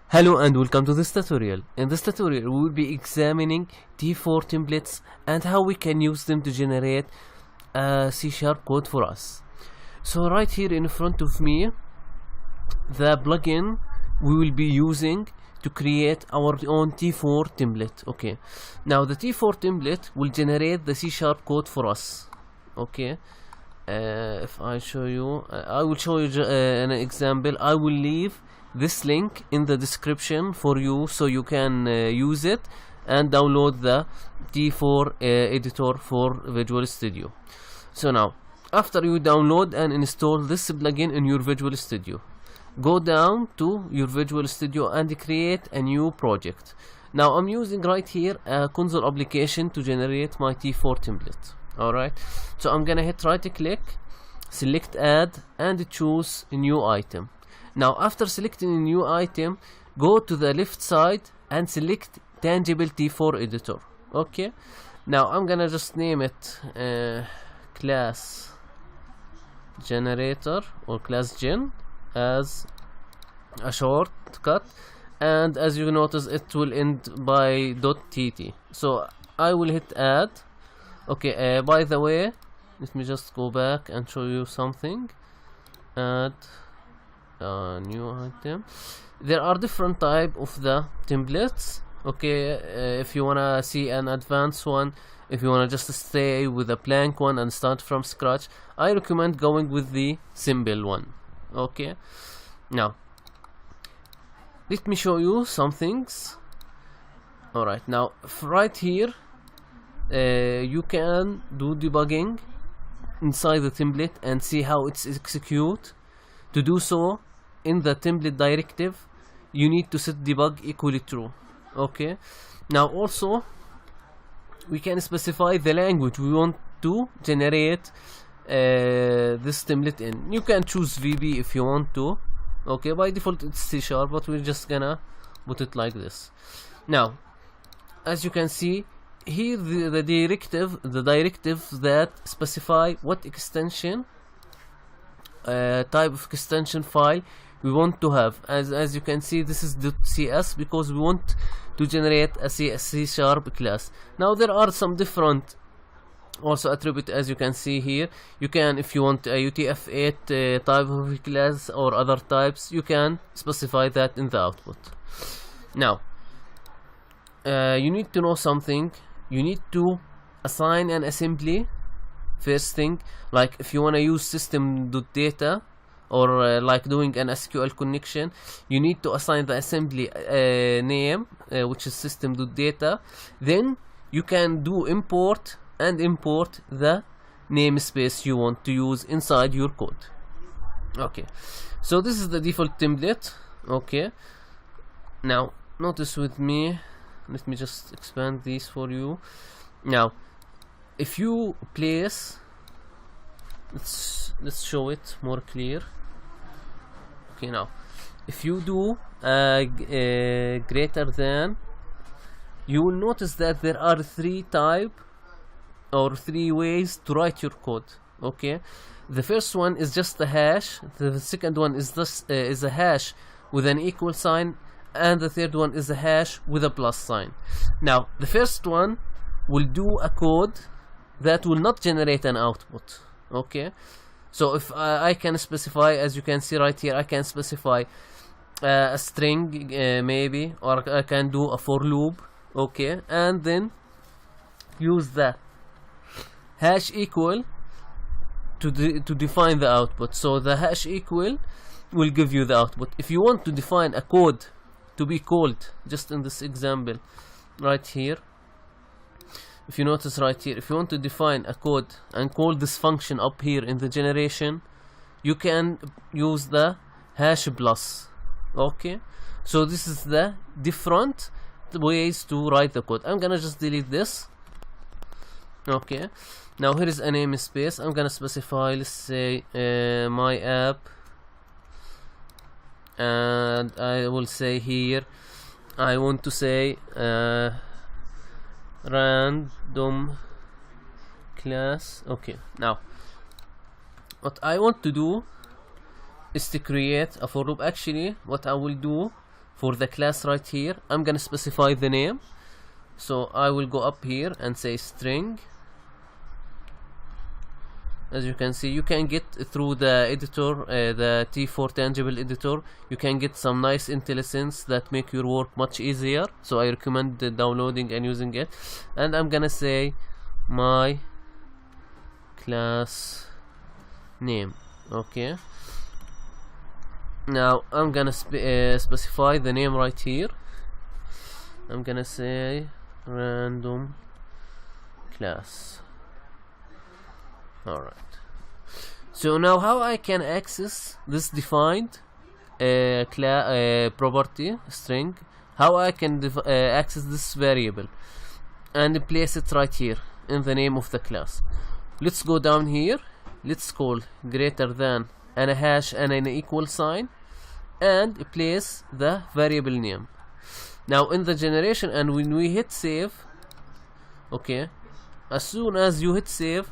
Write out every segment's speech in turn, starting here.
Hello and welcome to this tutorial. In this tutorial we will be examining T4 templates and how we can use them to generate C# code for us. So right here in front of me, the plugin we will be using to create our own T4 template. Okay, now the T4 template will generate the C# code for us. Okay, if I show you, I will show you an example. I will leave this link in the description for you so you can use it and download the T4 editor for Visual Studio. So now, after you download and install this plugin in your Visual Studio, go down to your Visual Studio and create a new project. Now I'm using right here a console application to generate my T4 template. Alright, so I'm gonna hit right click, select add and choose a new item. Now after selecting a new item, go to the left side and select tangible T4 editor. Okay, now I'm gonna just name it class generator or class gen as a shortcut, and as you notice it will end by .tt. So I will hit add. Okay, by the way, let me just go back and show you something. Add new item. There are different type of the templates. Okay, if you wanna see an advanced one, if you wanna just stay with a blank one and start from scratch, I recommend going with the simple one. Okay, now let me show you some things. Alright, now right here you can do debugging inside the template and see how it's execute. To do so, in the template directive you need to set debug equally true. Okay, now also we can specify the language we want to generate this template in. You can choose VB if you want to. Okay, by default it's C#, but we're just gonna put it like this. Now as you can see here, the directives that specify what extension type of extension file we want to have. As you can see, this is .cs because we want to generate a C# class. Now there are some different also attribute, as you can see here. You can, if you want a UTF-8 type of class or other types, you can specify that in the output. Now you need to know something. You need to assign an assembly first thing. Like if you want to use system.data or like doing an SQL connection, you need to assign the assembly name, which is system.data. Then you can do import and import the namespace you want to use inside your code. Okay, so this is the default template. Okay, now notice with me, let me just expand these for you. Now if you place, let's show it more clear. Okay, now if you do greater than, you will notice that there are three ways to write your code. Okay, the first one is just a hash, the second one is this is a hash with an equal sign, and the third one is a hash with a plus sign. Now the first one will do a code that will not generate an output. Okay, so if I can specify, as you can see right here, I can specify a string maybe, or I can do a for loop. Okay, and then use the hash equal to define the output. So the hash equal will give you the output. If you want to define a code to be called, just in this example right here, if you notice right here, if you want to define a code and call this function up here in the generation, you can use the hash plus. Okay, so this is the different ways to write the code. I'm gonna just delete this. Okay, now here is a namespace. I'm gonna specify, let's say my app, and I will say here I want to say random class. Okay, now what I want to do is to create a for loop. Actually what I will do, for the class right here, I'm gonna specify the name. So I will go up here and say string. As you can see, you can get through the editor, the T4 tangible editor, you can get some nice IntelliSense that make your work much easier. So I recommend downloading and using it. And I'm gonna say my class name. Okay. Now I'm gonna specify the name right here. I'm gonna say random class. Alright. So now how I can access this defined property string, how I can access this variable and place it right here in the name of the class. Let's go down here. Let's call greater than and a hash and an equal sign and place the variable name. Now in the generation, and when we hit save, okay, as soon as you hit save,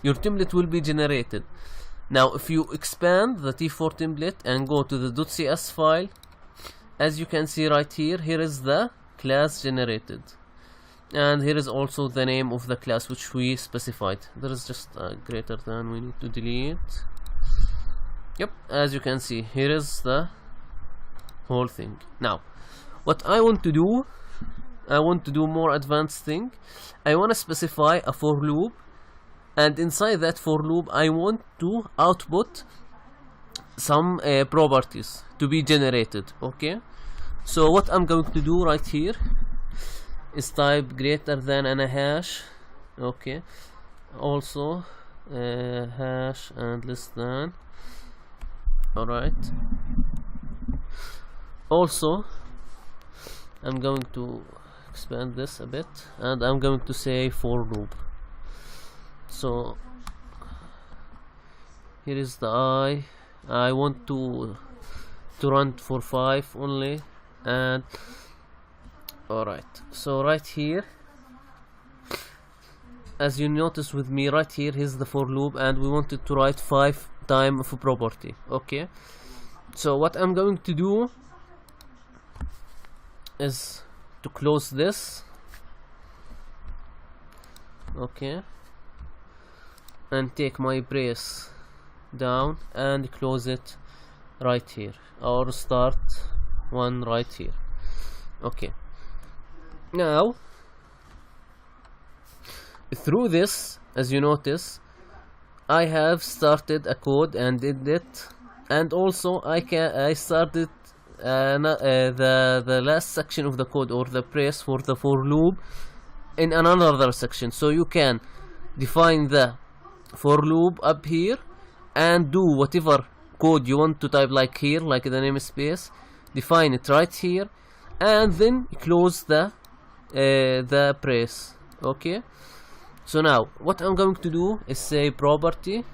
your template will be generated. Now if you expand the T4 template and go to the .cs file, as you can see right here, here is the class generated, and here is also the name of the class which we specified. There is just a greater than we need to delete. Yep, as you can see, here is the whole thing. Now what I want to do, I want to do more advanced thing. I want to specify a for loop, and inside that for loop I want to output some properties to be generated. Okay, so what I'm going to do right here is type greater than and a hash. Okay, also hash and less than. Alright, also I'm going to expand this a bit and I'm going to say for loop. So here is the I want to run for 5 only. And alright, so right here, as you notice with me right here, here's the for loop, and we wanted to write 5 times of a property. Okay, so what I'm going to do is to close this. Okay, and take my brace down and close it right here, or start one right here. Okay, now through this, as you notice, I have started a code and did it, and also I started the last section of the code, or the brace for the for loop, in another section. So you can define the for loop up here and do whatever code you want to type, like here, like the namespace, define it right here, and then close the brace. Okay, so now what I'm going to do is say property.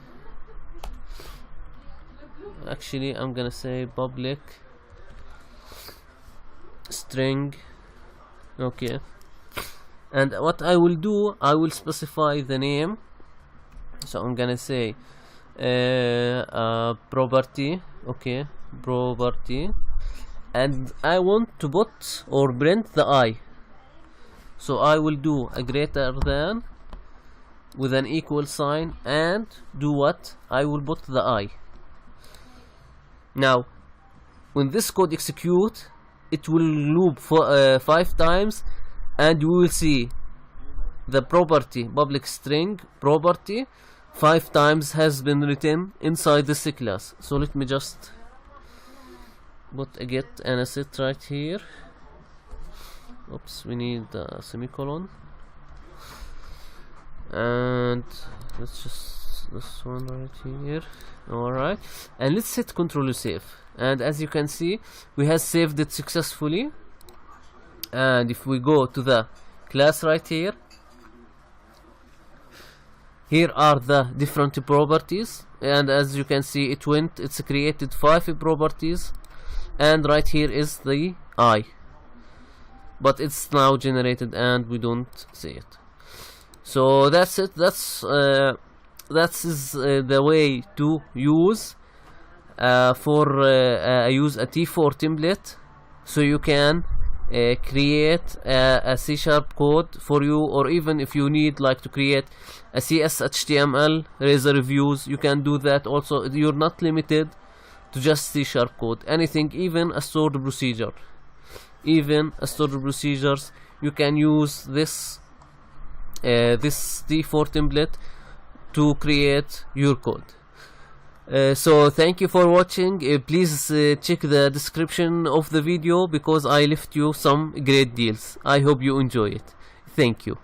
Actually I'm gonna say public string. Okay, and what I will do, I will specify the name. So I'm gonna say property. Okay, property, and I want to put or print the I. So I will do a greater than with an equal sign, and do what? I will put the I. Now when this code execute, it will loop for 5 times, and you will see the property public string property 5 times has been written inside this class. So let me just put a get and a set right here. Oops, we need a semicolon, and let's just this one right here. Alright, and let's hit Ctrl save, and as you can see, we have saved it successfully. And if we go to the class right here, here are the different properties, and as you can see, it's created 5 properties, and right here is the I, but it's now generated and we don't see it. So that's it. That is the way to use I use a T4 template, so you can create a C# code for you, or even if you need like to create a CS HTML razor reviews, you can do that also. You're not limited to just C# code. Anything, even a stored procedure, you can use this T4 template to create your code. So thank you for watching. Please check the description of the video because I left you some great deals. I hope you enjoy it. Thank you.